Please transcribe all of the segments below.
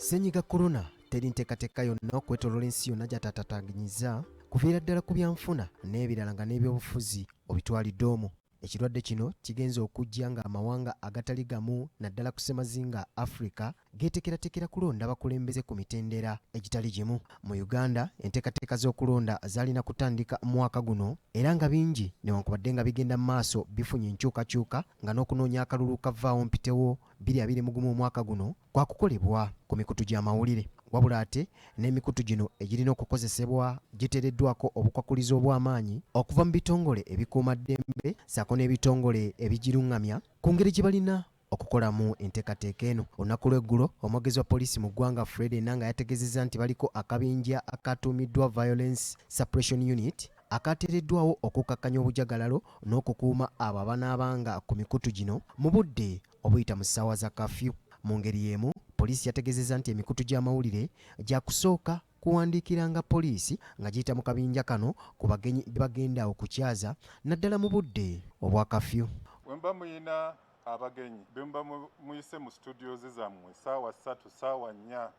Ssenyiga corona teri nteekateeka yonna okwetooloola ensi yonna gy'ataataataganyiza kuviira ddala ku byanfuna n'ebirala nga n'ebyobufuzi obitwalidde omwo. Ekirwadde kino kigenza okujja nga amawanga agatali gamu naddala ku ssemazinga Africa geetekeratekera kulonda abakulembeze ku mitendera egitali gimu. Mu Uganda enteekateeka z'okulonda zaalina kutandika mu mwaka guno era nga bingi newankubadde nga bigenda mu maaso bifunye enkyukakyuka nga n'okunoonya akalulu kavaawo mpitewo 2021 omwaka guno kwakukolebwa ku mikutu gy'amawulire. Wabula ate n'emikutu gino egirina okukozesebwa giteereddwako obukwakulizo obw'amaanyi okuva mu bitongole ebikuumaddembe ssaako n'ebitongole ebigiruŋŋamya ku ngeri gye balina okukolamu enteekateeka eno. Olunaku lw'eggulo omwogezi wa poliisi mu ggwanga Fred Enanga yategeezezza nti baliko akabinja akatuumiddwa Violence Suppression Unit akateereddwawo okukakkanya obujagalalo n'okukuuma abo abanaabanga ku mikutu gino mu budde obuyita mu ssaawa za kafyu. Mu ngeri y'emu poliisi yategeezezza nti emikutu gy'amawulire gyakusooka kuwandiikiranga poliisi nga giyita mu kabinja kano ku bagenyi bagenda okukyaza naddala mu budde obwa kafyu. Wemba muyina abagenyi bemba muyise mu studios zammwe ssaawa 3 ssaawa 4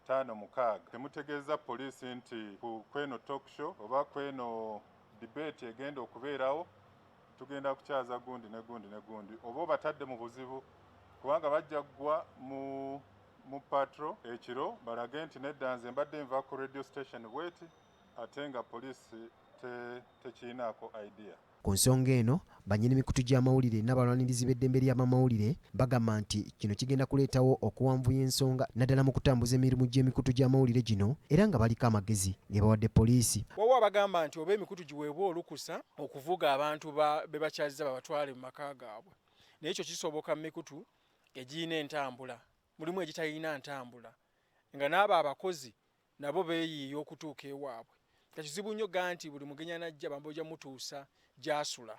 5 6 temutegeeza poliisi nti ku kweno talk show oba kweno debate egenda okubeerawo tugenda kukyaza gundi ne gundi ne gundi oba batadde mu buzibu kubanga bajja ggwa mu patro ekiro balage nti nedda nze mbadde nva ku radio station bweti ate nga poliisi tekirinaako idea. Ku nsonga eno bannyini mikutu gy'amawulire nabalwanirizi b'eddembe ly'abamawulire bagamba nti kino kigenda kuleetawo okuwanvuya ensonga naddala mu kutambuza emirimu gy'emikutu gy'amawulire gino era nga baliko amagezi ge bawadde poliisi. Waliwo abagamba nti oba emikutu giweebwa olukusa okuvuga abantu be bakyaziza babatwale mu maka gaabwe, naye ekyo kisoboka mu mikutu egirina entambula, mulimu egitalina ntambula nga n'abo abakozi nabo beeyiiya okutuuka ewaabwe. Kizibu nnyo nti buli mugenyi najja bambojja mutuusa gy'asula,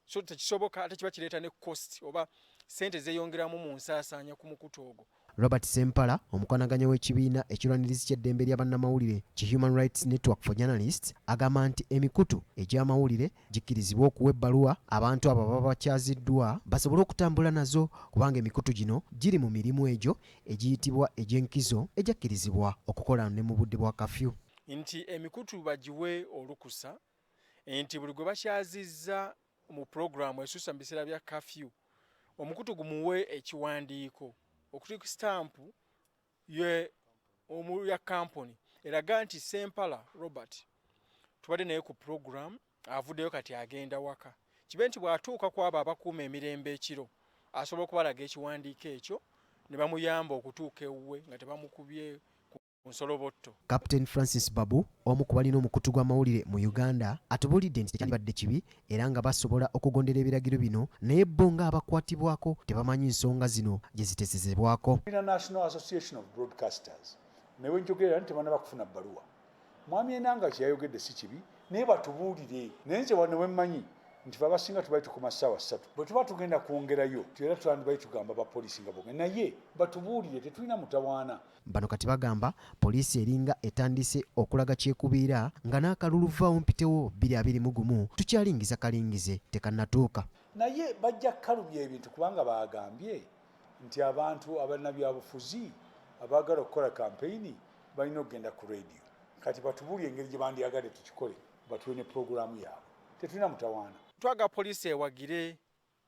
so tekisoboka ate kiba kireeta ne cost oba ssente zeeyongeramu mu nsaasaanya ku mukutu ogwo. Robert Sempala omukwanaganya w'ekibiina ekirwanirizi ky'eddembe ly'abannamawulire ki Human Rights Network for Journalists agamba nti emikutu egy'amawulire gikkirizibwa okuwa ebbaluwa abantu abo baba bakyaziddwa basobole okutambula nazo kubanga emikutu gino giri mu mirimu egyo egiyitibwa egy'enkizo egyakkirizibwa okukola ne mu budde bwa kafyu. Nti emikutu bagiwe olukusa nti buli gwe bakyazizza mu programu esusa mu biseera bya kafyu omukutu gumuwe ekiwandiiko okutika stampu ya kampuni eraga nti Sempala Robert tubadde naye ku programu avuddeyo kati agenda waka kibe nti bw'atuuka ku abo abakuuma emirembe ekiro asobola okubalaga ekiwandiiko ekyo ne bamuyamba okutuuka ewuwe nga tebamukubye Nsolobotto. Captain Francis Babu omu ku balina omukutu gw'amawulire mu Uganda atubulidde nti tekyalibadde kibi era nga basobola okugondera ebiragiro bino naye bo nga abakwatibwako tebamanyi nsonga zino gye ziteesezebwako. National Association of Broadcasters nawe njogera nti tebanaba kufuna bbaluwa. Mwami Enanga kyayogedde si kibi naye batubuulire naye nze wano wemmanyi nti babasinga tubaite ku masaawa 3 bwe tuba tugenda kwongerayo era tulandibayi tugamba bapoliisi nga bonge naye batubuulire tetulina mutawaana. Bano kati bagamba poliisi eringa etandise okulaga kyekubiira nga n'akalulu vaawo mpitewo 2021 tukyalingiza kalingize tekannatuuka. Naye bajja kkalubya ebintu kubanga bagambye nti abantu abannabyabufuzi abaagala okukola kampeyini balina okugenda ku radio. Kati batubuulire engeri gye bandyagadde tukikole batuwe ne puroguramu yaabwe tetulina mutawaana. Twaga poliisi ewagire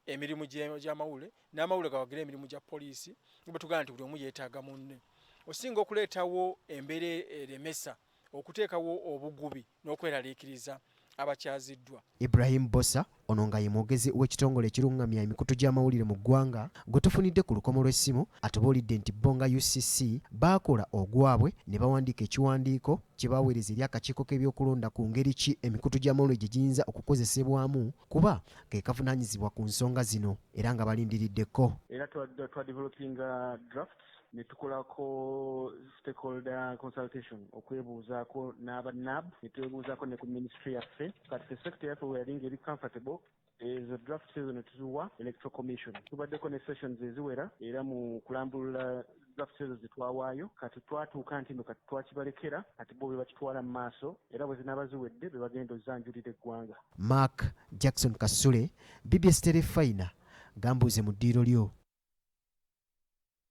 emirimu gy'amawulire n'amawulire gawagire emirimu gya poliisi bwe tugamba nti buli omu yeetaaga munne osinga okuleetawo embeera eremesa okuteekawo obugubi n'okweraliikiriza abakyaziddwa. Ibrahim Bossa ono nga ye mwogezi w'ekitongole ekiruŋŋamya emikutu gy'amawulire mu ggwanga gwe tufunidde ku lukomo lw'essimu atubuulidde nti bo nga UCC baakola ogwabwe ne bawandiika ekiwandiiko kye baaweereza eri akakiiko k'ebyokulonda ku ngeri ki emikutu gy'amawulire gye giyinza okukozesebwamu kuba ke kavunaanyizibwa ku nsonga zino era nga balindiriddeko. Era twadevelopinga drafts ne tukolako stakeholder consultation okwebuuzaako n'aba-NAB ne twebuuzaako ne ku ministry yaffe kati sector yaffe weyalinga eri comfortable ezo draft ezo ne tuziwa electoral commission. Tubaddeko ne sessions eziwera era mu kulambulula draft ezo zitwawaayo kati twatuuka nti no kati twakibalekera kati bo be bakitwala mu maaso era bwe zinaaba ziwedde be bagenda ozanjulira eggwanga. Mark Jackson Kasule, BBS Telefina, Gambuuze mu ddiiro lyo.